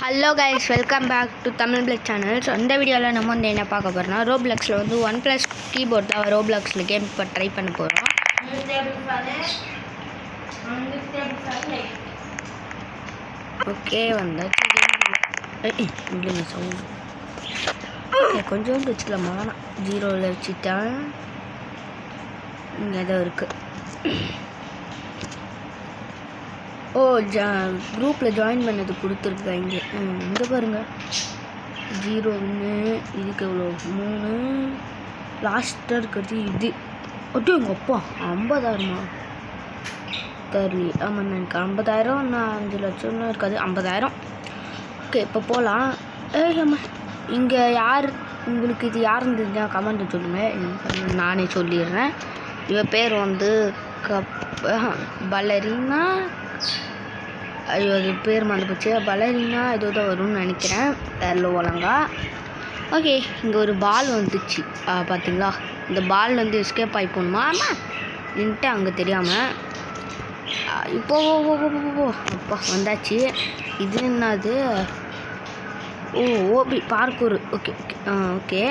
Hello guys, welcome back to Tamil plug channel. So இந்த வீடியோவில் நம்ம வந்து என்ன பார்க்க போகிறோம்னா, ரோப்ளக்ஸில் வந்து OnePlus கீபோர்ட் தான் ரோப்ளக்ஸில் கேம் இப்போ ட்ரை பண்ண போகிறோம். ஓகே வந்தாச்சு. இல்லைங்க சவுண்ட் ஓகே கொஞ்சோண்டு வச்சுக்கலாமா? வேணாம், 0ல் வச்சுட்டேன். இங்கே ஏதோ இருக்குது. ஓ குரூப்பில் ஜாயின் பண்ணது கொடுத்துருக்காங்க. இங்கே பாருங்கள், 0 இதுக்கு எவ்வளோ 3 லாஸ்ட்டாக இருக்கிறது இது. ஒட்டு எங்கள் அப்பா 50,000 சரி. ஆமாம், எனக்கு 50,000 நான் 5 லட்சம்லாம் இருக்காது, 50,000. ஓகே இப்போ போகலாம். ஆமாம், இங்கே யார் உங்களுக்கு இது யாருன்னு தெரிஞ்சால் கமெண்ட்டு சொல்லுங்கள், நானே சொல்லிடுறேன். இவ பேர் வந்து பலரினா. ஐயோ, அது பேர் மறந்து போச்சு. பலரினா ஏதோ தான் வரும்னு நினைக்கிறேன், தெரில ஒழுங்கா. ஓகே, இங்கே ஒரு பால் வந்துச்சு பார்த்தீங்களா? இந்த பால் வந்து எஸ்கேப் ஆகி போகணுமா? ஆமாம் நின்ட்டு அங்கே தெரியாமல் இப்போ அப்பா வந்தாச்சு. இது என்னது? ஓ ஓபி பார்க்கூர். ஓகே ஓகே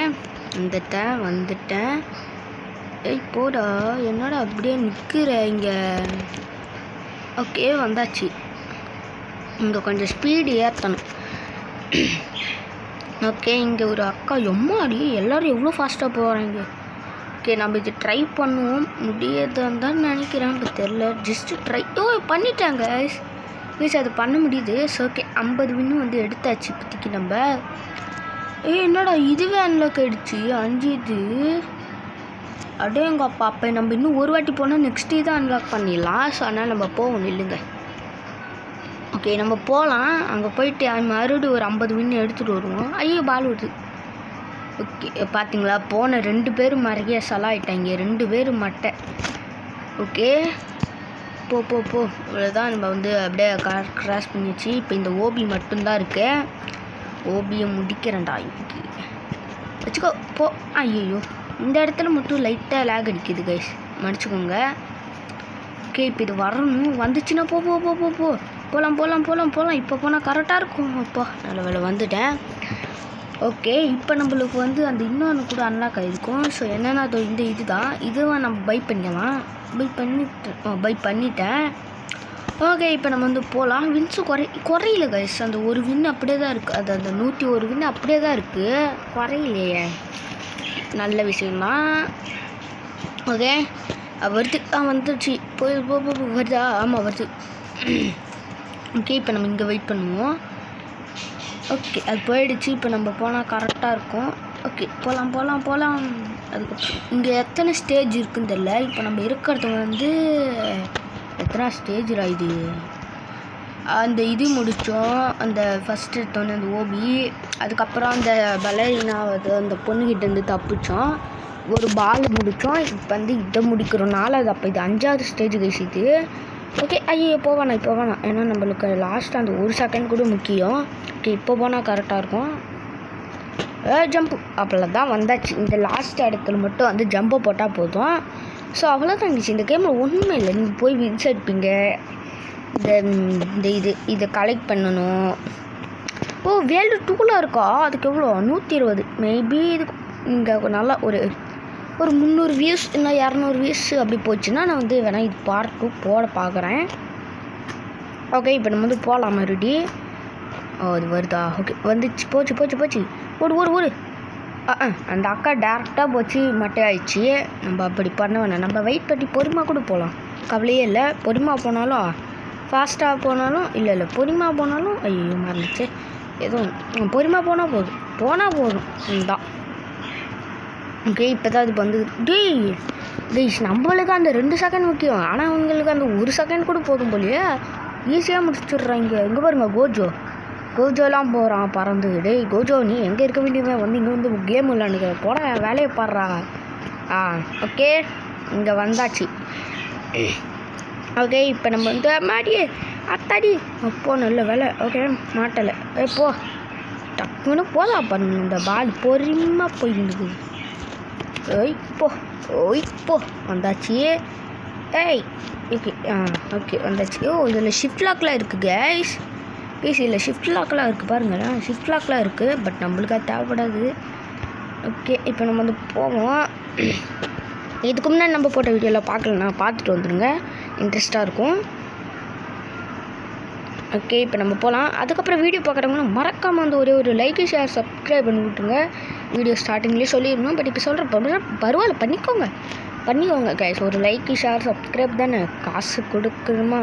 வந்துட்டேன். ஏய் போடா, என்னடா அப்படியே நிற்கிற இங்கே? ஓகே வந்தாச்சு. இங்கே கொஞ்சம் ஸ்பீடு ஏற்றணும். ஓகே, இங்கே ஒரு அக்கா எம்மாடி எல்லோரும் எவ்வளோ ஃபாஸ்ட்டாக போகிறாங்க. ஓகே, நம்ம இது ட்ரை பண்ணுவோம். முடியாதுன்னு தான் நினைக்கிறேன், இப்போ தெரில. Just try. பண்ணிட்டாங்க ப்ளீஸ், அது பண்ண முடியுது. ஸோ ஓகே, 50 வின்னு வந்து எடுத்தாச்சு இப்போதைக்கு நம்ம. என்னடா இதுவே அன்லாக் ஆகிடுச்சு 5 இது. அப்படியே எங்கள் அப்பா அப்போ நம்ம இன்னும் ஒரு வாட்டி போனால் நெக்ஸ்ட் இதை அன்லாக் பண்ணிடலாம். ஸோ அதனால் நம்ம போவோம், இல்லைங்க. ஓகே நம்ம போகலாம். அங்கே போயிட்டு மறுபடியும் ஒரு 50 வின்னு எடுத்துகிட்டு வருவோம். ஐயோ பால் வருது. ஓகே பார்த்தீங்களா, போன 2 பேரும் மறைய சலாயிட்டாங்க, 2 பேரும் மட்டை. ஓகே போ இவ்வளோதான். நம்ம வந்து அப்படியே கிராஸ் பண்ணிச்சு. இப்போ இந்த ஓபி மட்டும்தான் இருக்கு. ஓபியை முடிக்கிறேன்டா இன்னைக்கு, வச்சுக்கோ போ. ஐயோ, இந்த இடத்துல மட்டும் லைட்டாக லேக் அடிக்குது கைஸ், மன்னிச்சுக்கோங்க. ஓகே இப்போ இது வரணும். வந்துச்சுன்னா போகலாம். இப்போ போனால் கரெக்டாக இருக்கும். அப்பா நல்ல வேலை வந்துட்டேன். ஓகே இப்போ நம்மளுக்கு வந்து அந்த இன்னொன்று கூட அன்லாக் ஆகிருக்கும். ஸோ என்னென்னா அது இந்த இதுதான் நம்ம பை பண்ணிக்கலாம். பை பண்ணிட்டேன். ஓகே இப்போ நம்ம வந்து போகலாம். வின்ஸு குறையில கைஸ், அந்த ஒரு வின் அப்படியே தான் இருக்குது. அது அந்த 101 வின் அப்படியே தான் இருக்குது, குறையிலையே. நல்ல விஷயம்தான். ஓகே வருது. வந்துடுச்சு. வருதா? ஆமாம் வருது. ஓகே இப்போ நம்ம இங்கே வெயிட் பண்ணுவோம். ஓகே அது போயிடுச்சு. இப்போ நம்ம போனால் கரெக்டாக இருக்கும். ஓகே போகலாம். அதுக்கப்புறம் இங்கே எத்தனை ஸ்டேஜ் இருக்குன்னு தெரியல. இப்போ நம்ம இருக்கிறது வந்து எத்தனை ஸ்டேஜ் இது? அந்த இது முடித்தோம், அந்த ஃபஸ்ட்டு எடுத்தோன்னே அந்த ஓபி. அதுக்கப்புறம் அந்த பலரினாவது அந்த பொண்ணுக்கிட்டேருந்து தப்பிச்சோம். ஒரு பால் முடித்தோம். இப்போ வந்து இதை முடிக்கிறோனால அது அப்போ இது 5வது ஸ்டேஜ் கழிச்சிது. ஓகே ஐயோ போவேணாம், ஏன்னா நம்மளுக்கு லாஸ்ட்டு அந்த 1 செகண்ட் கூட முக்கியம். ஓகே இப்போ போனால் கரெக்டாக இருக்கும். ஜம்ப்பு அப்போல்லாம் தான் வந்தாச்சு. இந்த லாஸ்ட் இடத்துல மட்டும் வந்து ஜம்பை போட்டால் போதும். ஸோ அவ்வளோதான் இருந்துச்சு. இந்த கேமில் ஒன்றுமே இல்லை. நீங்கள் போய் வின்ஸ் எடுப்பீங்க. இதை கலெக்ட் பண்ணணும். வேல்டு 2ல் இருக்கா? அதுக்கு எவ்வளோ? 120. மேபி இதுக்கு இங்கே நல்லா ஒரு 300 வியூஸ் இல்லை 200 வியூஸ் அப்படி போச்சுன்னா நான் வந்து வேணால் இது பார்ட் 2 போட பார்க்குறேன். ஓகே இப்போ நம்ம வந்து போகலாம் மறுபடி. அது வருதா? ஓகே வந்துச்சு. போச்சு. ஓடு. அந்த அக்கா டேரெக்டாக போச்சு, மட்டை ஆயிடுச்சு. நம்ம அப்படி பண்ண வேணாம். நம்ம வெயிட் பண்ணி பொறுமையாக கூட போகலாம், கவலையே இல்லை. பொறுமையாக போனாலும் ஃபாஸ்ட்டாக போனாலும் இல்லை பொறுமையாக போனாலும் ஐயோ மறந்துச்சு. எதுவும் பொறுமையாக போனால் போதும் தான். ஓகே இப்போ தான் இது வந்து டேய்ஸ் நம்மளுக்கு அந்த 2 செகண்ட் முக்கியம், ஆனால் அவங்களுக்கு அந்த 1 செகண்ட் கூட போதும் போலியே. ஈஸியாக முடிச்சுட்றாங்க. இங்கே பாருங்க, கோஜோலாம் போகிறான் பறந்து. டேய் கோஜோ, நீ எங்கே இருக்க வேண்டியவன் வந்து இங்கே வந்து கேம் விளாண்டுக்க போட, வேலையை பாடுறா. ஓகே இங்கே வந்தாச்சு. ஓகே இப்போ நம்ம வந்து மாடியே அத்தாடி அப்போ நல்ல வேலை. ஓகே மாட்டலை. போ டக்குன்னு போதா பண்ணு. இந்த பால் பொறுமையாக போயிருந்துது. இப்போ வந்தாச்சு. ஓகே வந்தாச்சு. இதில் ஷிஃப்ட் லாக்லாம் இருக்குது கைஸ். இல்லை ஷிஃப்ட் லாக்கெலாம் இருக்குது பாருங்கள், ஷிஃப்ட் லாக்லாம் இருக்குது. பட் நம்மளுக்கு அது தேவைப்படாது. ஓகே, இப்போ நம்ம வந்து போவோம். இதுக்கு முன்னாடி நம்ம போட்ட வீடியோவில் பார்க்கலன்னா பார்த்துட்டு வந்துடுங்க, இன்ட்ரெஸ்ட்டாக இருக்கும். ஓகே, இப்போ நம்ம போகலாம். அதுக்கப்புறம் வீடியோ பார்க்குறவங்களும் மறக்காமல் வந்து ஒரு லைக் ஷேர் சப்ஸ்கிரைப் பண்ணி விட்டுருங்க. வீடியோ ஸ்டார்டிங்லேயே சொல்லிடணும், பட் இப்போ சொல்கிற பரவாயில்ல பண்ணிக்கோங்க கைஸ். ஒரு லைக் ஷேர் சப்ஸ்கிரைப் தானே, காசு கொடுக்கணுமா?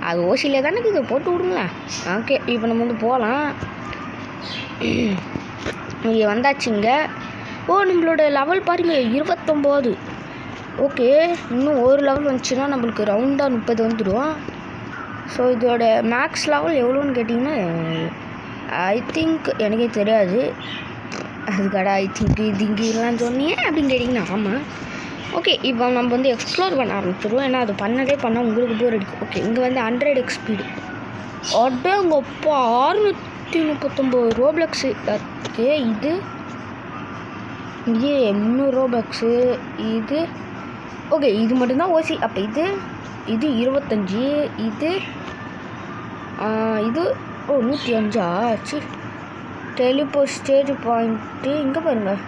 அது ஓசியிலே தானே இதை போட்டு விடுங்களேன். ஓகே, இப்போ நம்ம வந்து போகலாம். இங்கே வந்தாச்சுங்க. நம்மளோட லெவல் பாருங்கள் 29. ஓகே, இன்னும் ஒரு லெவல் வந்துச்சுன்னா நம்மளுக்கு ரவுண்டாக 30 வந்துடும். ஸோ இதோட மேக்ஸ் லெவல் எவ்வளோன்னு கேட்டிங்கன்னா ஐ திங்க் எனக்கே தெரியாது. அதுக்கடா ஐ திங்க் இதுங்கெல்லாம் சொன்னீங்க அப்படின்னு கேட்டிங்கன்னா ஆமாம். ஓகே, இப்போ நம்ம வந்து எக்ஸ்ப்ளோர் பண்ண ஆரம்பிச்சிடுவோம். ஏன்னா அது பண்ணால் உங்களுக்கு போர் அடிக்கும். ஓகே, இங்கே வந்து 100x ஸ்பீடு உங்கள் அப்பா 639 ரோப்ளக்ஸு இருக்குது. இது 300 ரோப்ளக்ஸு. இது ஓகே, இது மட்டும்தான் ஓசி. அப்போ இது 25. இது 105 ஆச்சு. டெலிபோ ஸ்டேஜ் பாயிண்ட்டு இங்கே பாருங்கள்,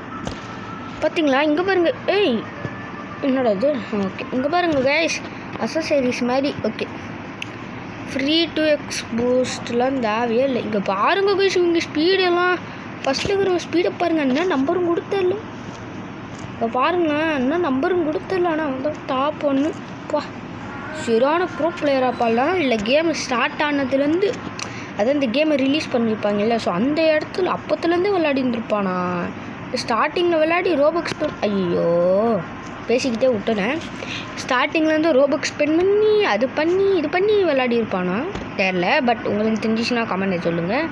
பார்த்தீங்களா? இங்கே பாருங்கள். என்னடா இது? ஓகே, இங்கே பாருங்கள் கைஸ், அசசரிஸ் மாதிரி. ஓகே, ஃப்ரீ 2x பூஸ்ட்லாம் தேவையே இல்லை. இங்கே பாருங்கள் கைஸ், இங்கே ஸ்பீடெல்லாம் ஃபஸ்ட்டில் இருக்கிற ஸ்பீடை பாருங்கள். என்ன நம்பரும் கொடுத்தல, இப்போ பாருங்கள் என்ன நம்பரும் கொடுத்தல. ஆனால் வந்து டாப் 1 பா, சரியான ப்ரோ பிளேயராப்பாலாம். இல்லை கேம் ஸ்டார்ட் ஆனதுலேருந்து, அதான் இந்த கேமை ரிலீஸ் பண்ணியிருப்பாங்கல்ல, ஸோ அந்த இடத்துல அப்போத்துலேருந்தே விளையாடிருந்துருப்பானா. ஸ்டார்டிங்கில் விளையாடி ரோபக்ஸ் ஐயோ பேசிக்கிட்டே விட்டுனேன். ஸ்டார்டிங்லேருந்து ரோபக்ஸ் ஸ்பெண்ட் பண்ணி இது பண்ணி விளையாடிருப்பானா தெரில. பட் உங்களுக்கு தெரிஞ்சிச்சுன்னா கமெண்ட்டை சொல்லுங்கள்.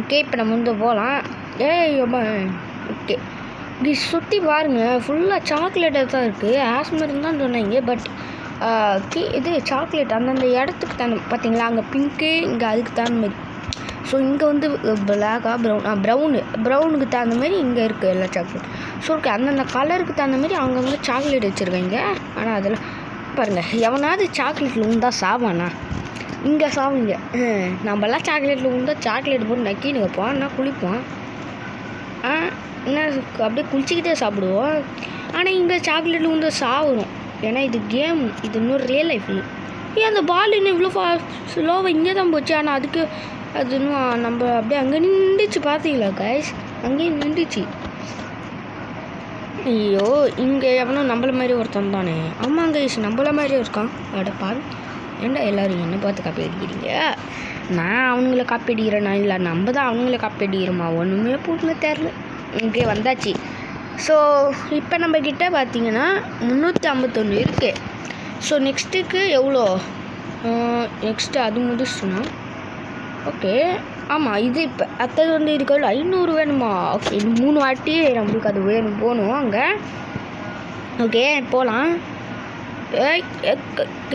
ஓகே, இப்போ நம்ம வந்து போகலாம். ஓகே, இப்படி சுற்றி பாருங்கள், ஃபுல்லாக சாக்லேட்டாக தான் இருக்குது. ஆஸ்மர் தான் சொன்னாங்க. பட் இது சாக்லேட் அந்தந்த இடத்துக்கு தகுந்த, பார்த்தீங்களா? அங்கே பிங்க்கு, இங்கே அதுக்கு தகுந்த மாதிரி. ஸோ இங்கே வந்து பிளாக்காக ப்ரௌனுக்கு தகுந்த மாதிரி இங்கே இருக்குது எல்லா சாக்லேட். ஸோ ஓகே, அந்தந்த கலருக்கு தகுந்த மாதிரி அங்கங்கே சாக்லேட் வச்சுருக்காங்க. ஆனால் அதெல்லாம் பாருங்கள், எவனாவது சாக்லேட்டில் உண்டா சாவானா? இங்கே சாவுங்க. நம்மளாம் சாக்லேட்டில் உண்டா சாக்லேட் போட்டு நக்கினுங்க போனா குளிப்போம். என்ன அப்படியே குளிச்சிக்கிட்டே சாப்பிடுவோம். ஆனால் இங்கே சாக்லேட்டில் உண்டா சாவுறோம். ஏன்னா இது கேம், இது இன்னும் ரியல் லைஃப். அந்த பால் இன்னும் இவ்வளோ ஸ்லோவாக இங்கே தான் போச்சு. ஆனால் அதுக்கு அது இன்னும் நம்ம அப்படியே அங்கே நின்றுச்சு. பார்த்தீங்களா கைஸ்? அங்கேயே நின்றுச்சு. ஐயோ, இங்கே எவனோ நம்மள மாதிரி ஒருத்தன் தானே. ஆமாம் கைஸ், நம்மள மாதிரியே இருக்கான். பாரு, ஏன்டா எல்லோரும் என்னை பார்த்து காப்பி அடிக்கிறீங்க? நான் அவங்கள காப்பி அடிக்கிறேன்னா இல்லை நம்ம தான் அவங்கள காப்பி அடிக்கிறோமா? ஒன்றுமே போட்டுல தெரில. இங்கே வந்தாச்சு. ஸோ இப்போ நம்மக்கிட்ட பார்த்தீங்கன்னா 351 இருக்குது. ஸோ நெக்ஸ்ட்டுக்கு எவ்வளோ? நெக்ஸ்ட்டு அது முடிச்சுன்னா ஓகே. ஆமாம், இது இப்போ அடுத்தது வந்து இதுக்கு 500 வேணுமா? ஓகே, இது 3 வாட்டி நம்மளுக்கு அது வேணும், போகணும் அங்கே. ஓகே, போகலாம்.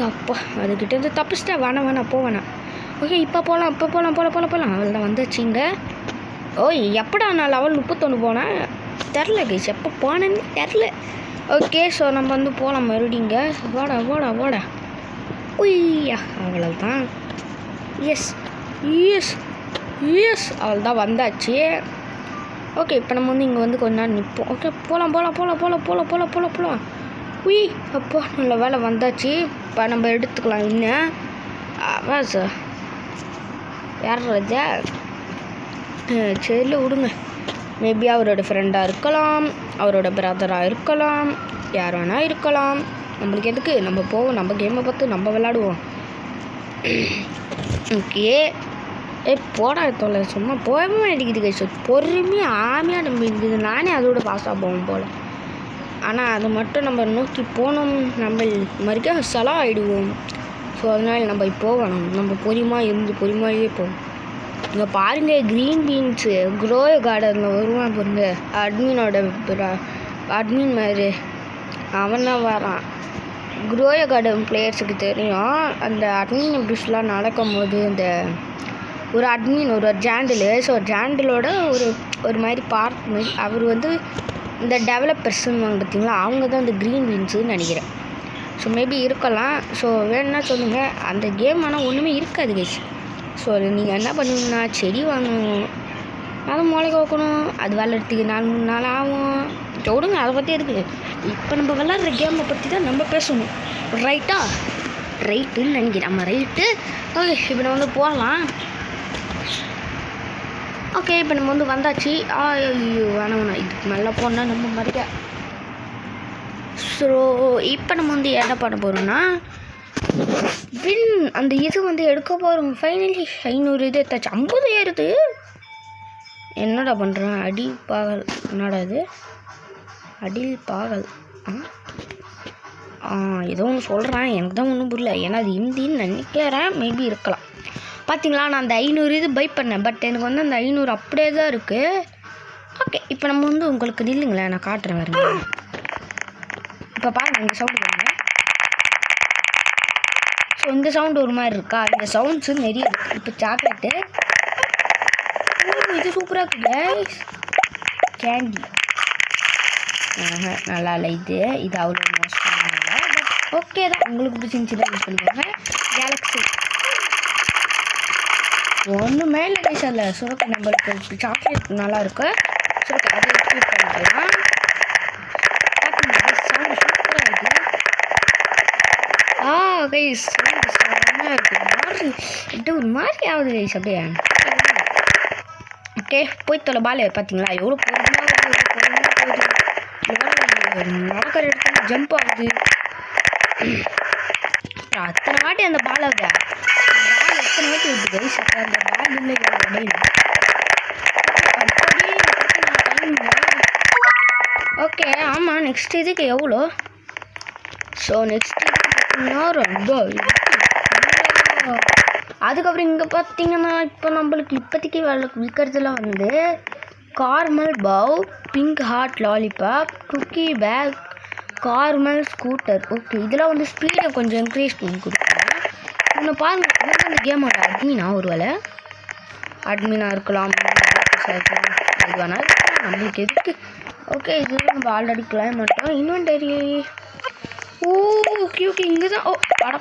அப்பா, அதுக்கிட்டேருந்து தப்பிச்சிட்டா. வேணாம் போவேணாம். ஓகே, இப்போ போகலாம். அவள் தான் வந்துச்சுங்க. எப்படா நான் லெவல் 31 போனேன் தெரில கைஸ், எப்போ போனேன்னு தெரில. ஓகே, ஸோ நம்ம வந்து போகலாம் மறுபடிங்க. வாடா உய்யா, அவ்வளோதான். எஸ் அவள் தான் வந்தாச்சு. ஓகே, இப்போ நம்ம வந்து இங்கே வந்து கொஞ்ச நேரம் நிற்போம். ஓகே, போகலாம். உய் அப்போ நல்ல வேலை வந்தாச்சு. இப்போ நம்ம எடுத்துக்கலாம். இன்னும் சார் யார் ராஜா? சரி விடுங்க. மேபி அவரோட ஃப்ரெண்டாக இருக்கலாம், அவரோட பிரதராக இருக்கலாம், யார் வேணால் இருக்கலாம். நம்மளுக்கு எதுக்கு? நம்ம போவோம், நம்ம கேமை பார்த்து நம்ம விளாடுவோம். ஓகே, போடா தொலை, சும்மா போகவே அடிக்குது கைஸ். பொறுமையாக ஆமையாக நம்ம இருக்குது. நானே அதோட பாஸாக போவோம் போல். ஆனால் அது மட்டும் நம்ம நோக்கி போனோம், நம்ம மறுக்க செலவு ஆகிடுவோம். ஸோ அதனால் நம்ம போகணும். நம்ம பொறுமையாகவே போவோம். இங்கே பாருங்கள், க்ரீன் பீன்ஸு க்ரோய கார்டனில் வருவான் பாருங்க. அட்மின் மாதிரி அவன் தான் வரான். க்ரோய கார்டன் பிளேயர்ஸுக்கு தெரியும். அந்த அட்மின் பிஷ்லாம் நடக்கும்போது இந்த ஒரு அட்மின் ஒரு ஜாண்டில், ஸோ ஜாண்டிலோட ஒரு மாதிரி பார்க் மாதிரி அவர் வந்து இந்த டெவலப்பர்ஸ்ன்னு பார்த்தீங்களா, அவங்க தான் இந்த க்ரீன் பீன்ஸுன்னு நினைக்கிறேன். ஸோ மேபி இருக்கலாம். ஸோ வேணும்னா சொல்லுங்கள். அந்த கேம் ஆனால் ஒன்றுமே இருக்காது கைஸ். ஸோ நீங்கள் என்ன பண்ணுவீங்கன்னா செடி வாங்கணும், அதை முளைக்க வைக்கணும், அது வளர்றதுக்கு 4-3 நாள் ஆகும். விடுங்க, அதை பற்றி இருக்குது. இப்போ நம்ம விளாட்ற கேமை பற்றி தான் நம்ம பேசணும். ரைட்டா? ரைட்டுன்னு நினைக்கிறேன். நம்ம ரைட்டு. ஓகே, இப்போ நம்ம வந்து போகலாம். ஓகே, இப்போ நம்ம வந்து வந்தாச்சு. ஐயோ வேணாம், இதுக்கு மேலே போனால் நம்ம மாதிரியா. ஸோ இப்போ நம்ம வந்து என்ன பண்ண போகிறோம்னா அந்த இது வந்து எடுக்க போகிறோம். ஃபைனலி 500 இது எடுத்தாச்சு. 50 ஏறுது. என்னடா பண்ணுறேன்? அடி பாகல். என்னடா இது? அடில் பாகல். ஏதோ ஒன்று சொல்கிறேன், எனக்கு தான் ஒன்றும் புரியல. ஏன்னா அது ஹிந்தின்னு நினைக்கிறேன், மேபி இருக்கலாம். பார்த்தீங்களா, நான் அந்த 500 இது பை பண்ணேன். பட் எனக்கு வந்து அந்த 500 அப்படியே தான் இருக்குது. ஓகே, இப்போ நம்ம வந்து உங்களுக்கு நில்லுங்களேன், நான் காட்டுறேன். வேறுங்க, இப்போ பாருங்கள், இந்த சவுண்டு பாருங்க. ஸோ இந்த சவுண்டு ஒரு மாதிரி இருக்கா? இந்த சவுண்ட்ஸு நிறைய இருக்குது. இப்போ சாக்லேட்டு இது சூப்பராக இருக்குது. கேண்டி நல்லா இல்லை. இது அவ்வளோ மோசமாக இல்லை. பட் ஓகே தான், உங்களுக்கு பிடிச்சிருந்துச்சு தான் யூஸ் பண்ணிக்கோங்க. கேலக்ஸி ஒன்றுமே இல்லை கைஸ். அதில் சுரக்கை நம்மளுக்கு சாக்லேட் நல்லாயிருக்கு. சுரக்கை அதை யூஸ் பண்ணிக்கலாம். பார்த்தீங்கன்னா சவுண்டு சூப்பராக இருக்குது. கைஸ் செம்மையாக இருக்குது. ஒரு மாதிரி ஆகுது கைஸ் அப்படியே. ஓகே, போய் தொலை பால். பார்த்தீங்களா எவ்வளோ பொறுமையாக போகுது. நடக்கிற இடத்துல ஜம்ப் ஆகுது. அத்தனை வாட்டி அந்த பால் ஆகுது. பால் எத்தனை வாட்டி வருது கைஸ்? அந்த பால் இல்லை இடையில. ஓகே, ஆமாம். நெக்ஸ்ட் இதுக்கு எவ்வளோ? ஸோ நெக்ஸ்ட் இதுக்கு பார்த்தீங்கன்னா ரொம்ப அதுக்கப்புறம் இங்கே பார்த்தீங்கன்னா இப்போ நம்மளுக்கு இப்போதைக்கு விற்கிறதுலாம் வந்து கார்மல் பவ், pink heart lollipop, cookie pack, caramel scooter. Okay, இதெல்லாம் வந்து ஸ்பீடை கொஞ்சம் இன்க்ரீஸ் பண்ணி கொடுக்குறேன். இன்னும் பாருங்கள், இது அந்த கேமோட அட்மினா ஒரு வேலை அட்மினாக இருக்கலாம், இது வேணால் நம்மளுக்கு எதுக்கு. ஓகே, இது நம்ம ஆல்ரெடி கிளைம் பண்ணிட்டோம். இன்வென்டரி ஓகே ஓகே, இங்கே தான். அட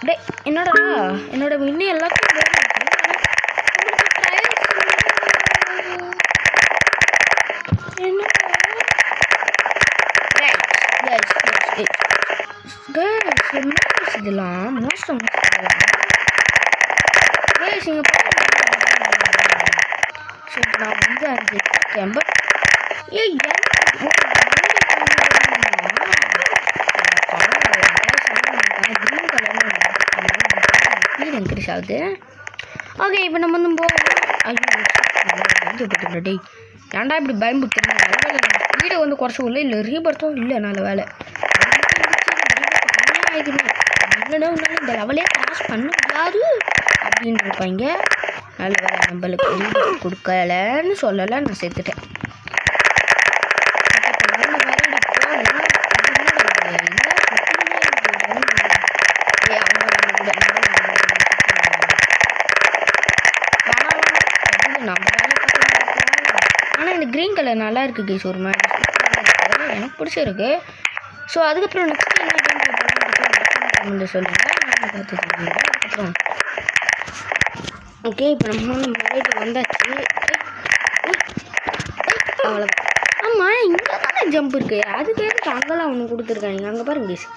டே, என்னடா என்னோட இன்னும் எல்லாத்தையும் இதெல்லாம் மோசம். நான் வந்து அஞ்சு பட் இன்க்ரீஸ் ஆகுது. ஓகே, இப்போ நம்ம வந்து போவோம். ஐயோ டே, ஏன்டா இப்படி பயன்படுத்துறேன்? நல்ல வேலை ஸ்பீடை வந்து குறைச்சவில்லை, இல்லை ரீபர்த்தும் இல்லை. நல்ல வேலை ஆகிடுது. இல்லைன்னா உன்னால இந்த லெவலே கிராஸ் பண்ண முடியாது அப்படின்னு இருப்பாங்க. நல்ல வேலை நம்மளுக்கு ரீபர்த் கொடுக்கலன்னு சொல்லலை, நான் சேர்த்துட்டேன். ஆனால் இந்த க்ரீன் கலர் நல்லா இருக்குது கைஸ், ஒரு மாதிரி எனக்கு பிடிச்சிருக்கு. ஸோ அதுக்கப்புறம் நெக்ஸ்ட் என்ன கேம் சொல்லுங்கள், நான் பார்த்துருக்கேன். அதுக்கப்புறம் ஓகே, இப்போ நம்ம மலைக்கு வந்தாச்சு. அவ்வளோதான். ஆமாம், இங்கே தானே ஜம்ப் இருக்குது. அதுக்கு எதுக்கு அங்கெல்லாம் ஒன்று கொடுத்துருக்காங்க? அங்கே பாருங்க கைஸ்,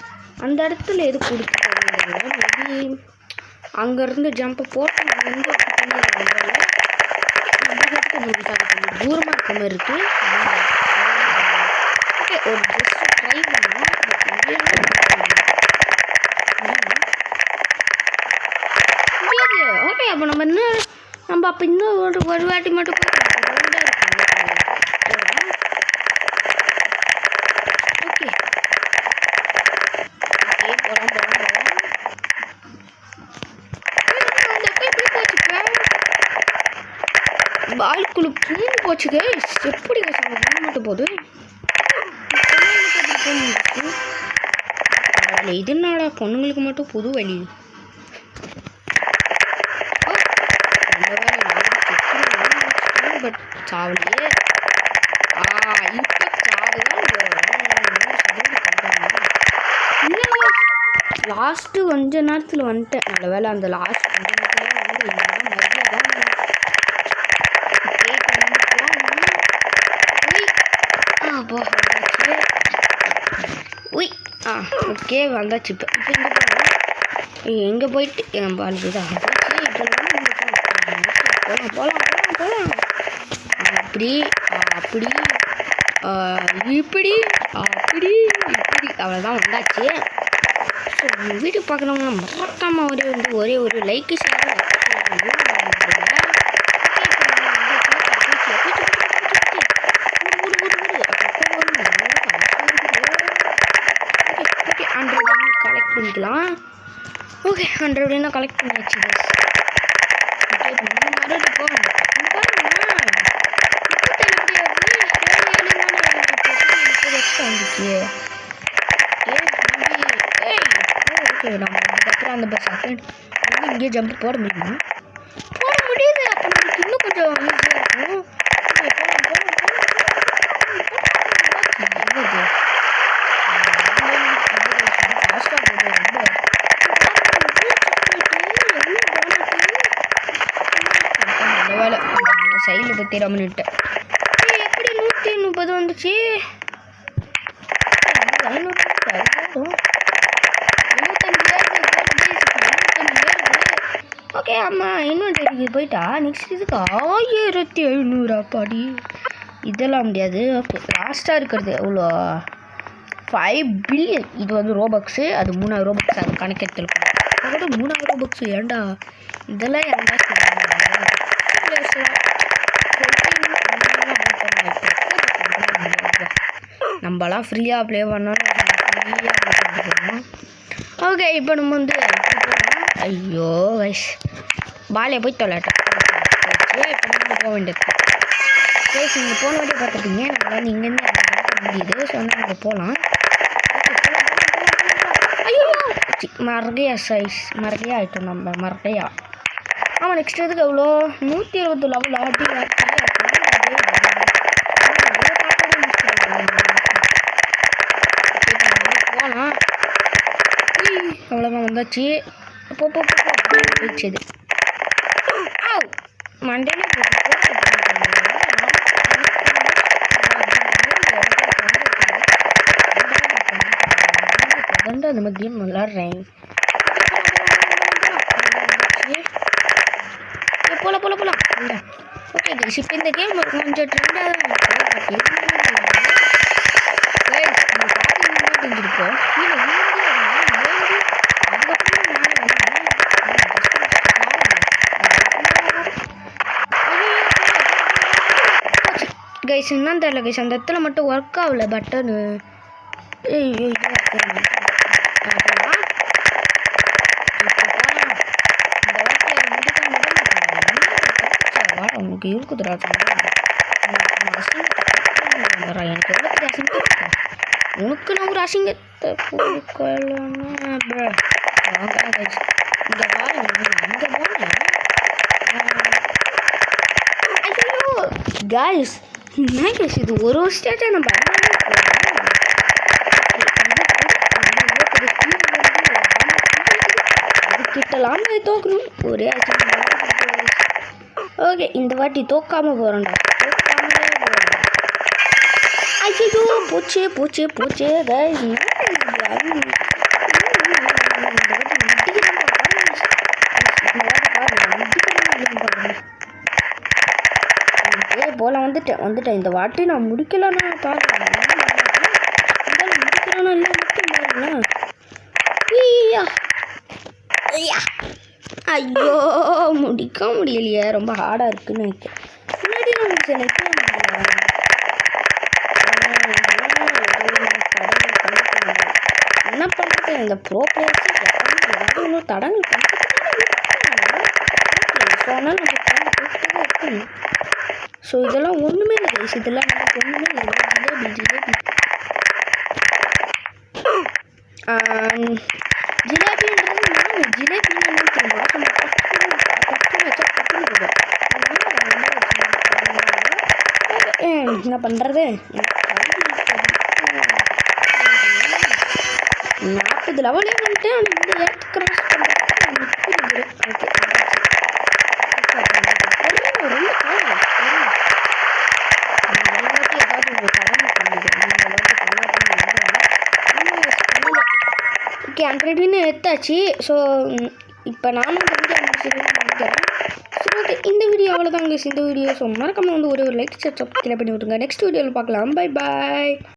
அந்த இடத்துல எது கொடுத்துருக்காங்க? மேபி அங்கேருந்து ஜம்ப்பை போட்டு நம்ம வந்து தூரமாக இருக்க மாதிரி இருக்குது. ஓகே, ஒரு ஜஸ்ட் ட்ரை பண்ணுவோம். ஓகே, அப்போ நம்ம அப்போ இன்னும் ஒரு வாட்டி மட்டும் ஓகே, பால்குழு பூந்து போச்சுங்க. எப்படி மட்டும் போகுது? இதுனால பொண்ணுங்களுக்கு மட்டும் புது வழி. பட் சாவலையே. லாஸ்ட்டு கொஞ்ச நேரத்தில் வந்துட்டேன். நல்ல வேலை அந்த லாஸ்ட் கொஞ்ச நேரத்தில் ஓகே வந்தாச்சு. இப்போ இங்கே போகலாம். எங்கே போயிட்டு என் பால் தான் இப்போ போகலாம் போகலாம் போகலாம். அப்படி அப்படி இப்படி அப்படி இப்படி அவ்வளோதான் வந்தாச்சு. ஸோ வீடியோ பார்க்குறவங்க மறக்காமல் ஒரே ஒரு லைக்கு ஷேர் கலெக்ட் பண்ணிக்கலாம். ஓகே 100 கலெக்ட் பண்ணியாச்சு. மறுபடியும் போக நம்ம அதுக்கப்புறம் அந்த பஸ் செகண்ட் இங்கே ஜம்ப் போட முடியுமா? போட முடியுது. அப்போ நமக்கு இன்னும் கொஞ்சம் ஈஸியாக இருக்கும். சைடில் போய் தெரியாமன்னுட்டேன். எப்படி 130 வந்துச்சு? ஓகே ஆமாம் இன்னும் டெரிக்கு போயிட்டா. நெக்ஸ்ட் இதுக்கு 1700 அப்பாடி. இதெல்லாம் முடியாது. ஓகே லாஸ்ட்டாக இருக்கிறது எவ்வளோ? 5 பில்லியன். இது வந்து ரோபக்ஸு. அது 3000 ரோபக்ஸ். அது கணக்கெடுத்துல அதோட 3000 ரோபக்ஸு. ஏண்டா இதெல்லாம் ஏன்டா நம்மளாம் ஃப்ரீயாக ப்ளே பண்ணோம். ஓகே இப்போ நம்ம வந்து ஐயோ வைஸ் பாலே போய் தொலைட்டோம். இப்போ நம்ம போக வேண்டியது. பேசி இங்கே போன வாட்டி பார்த்துட்டீங்க. நம்ம வந்து இங்கேருந்து பார்க்க முடியுது. ஸோ வந்து நம்ம போகலாம். ஐயோ மரகையா சைஸ் மரகையா ஆகிட்டோம் நம்ம மரகையா. ஆமாம் நெக்ஸ்ட் இதுக்கு எவ்வளோ? 120 லெவல் ஆட்டி போகலாம். அவ்வளோதான் வந்தாச்சு. போயிடுச்சு. இது மண்டே அந்த மாதிரி கேம் விளாட்றேன். போகலாம். ஓகே கைஸ் இப்போ இந்த கேம் கொஞ்சம் ட்ரெண்டாக தான் இருக்குது. தெரிஞ்சிருக்கோம் கைஸ் என்னன்னு தெரியல கைஸ். அந்த இடத்துல மட்டும் ஒர்க் ஆகல பட்டனு. உனக்கு இருக்குதுடா எனக்கு எவ்வளோ பெரிய அசிங்கம். உனக்கு நான் ஒரு அசிங்கத்தை இங்கே கைஸ் என்ன கைஸ் இது ஒரு ஸ்டேட்டை நம்ம அதுக்கிட்டலாம் தோக்கணும் ஒரே ஓகே இந்த வாட்டி தோக்காமல் போகிறோம்டா. ஐயோ போச்சே கைஸ். போல வந்துட்டேன். இந்த வாட்டி நான் முடிக்கலன்னா பார்க்கலாம். முடிக்கலன்னா இல்லை மட்டும் பாருங்களேன். ஐயோ முடிக்க முடியலையே. ரொம்ப ஹார்டாக இருக்குன்னு நினைக்கிறேன். முன்னாடி என்ன பண்ணுறது இந்த ப்ரோ பிளேயர்ஸ் இன்னும் தடங்கள் ஆனால் நம்ம இருக்கணும். ஸோ இதெல்லாம் ஒன்றுமே இல்லை கைஸ். இதெல்லாம் நமக்கு ஒன்றுமே இல்லை. ஜிலேபின்றது நான் ஜிலேபின்னு என்ன தெரியுமா? என்ன பண்ணுறது? 40 லெவலே வந்துட்டு ஆனால் இந்த இடத்துக்கு கிராஸ் பண்ணுறது. ஓகே 100 எடுத்தாச்சு. ஸோ இப்போ நானும் வந்து நினைக்கிறேன். சரி ஓகே, இந்த வீடியோ அவ்வளோதாங்க. இந்த வீடியோ ஸோ மறக்காம வந்து ஒரு லைக் சப்ஸ்கிரைப் பண்ணி விட்டுருங்க. நெக்ஸ்ட் வீடியோவில் பார்க்கலாம். Bye bye.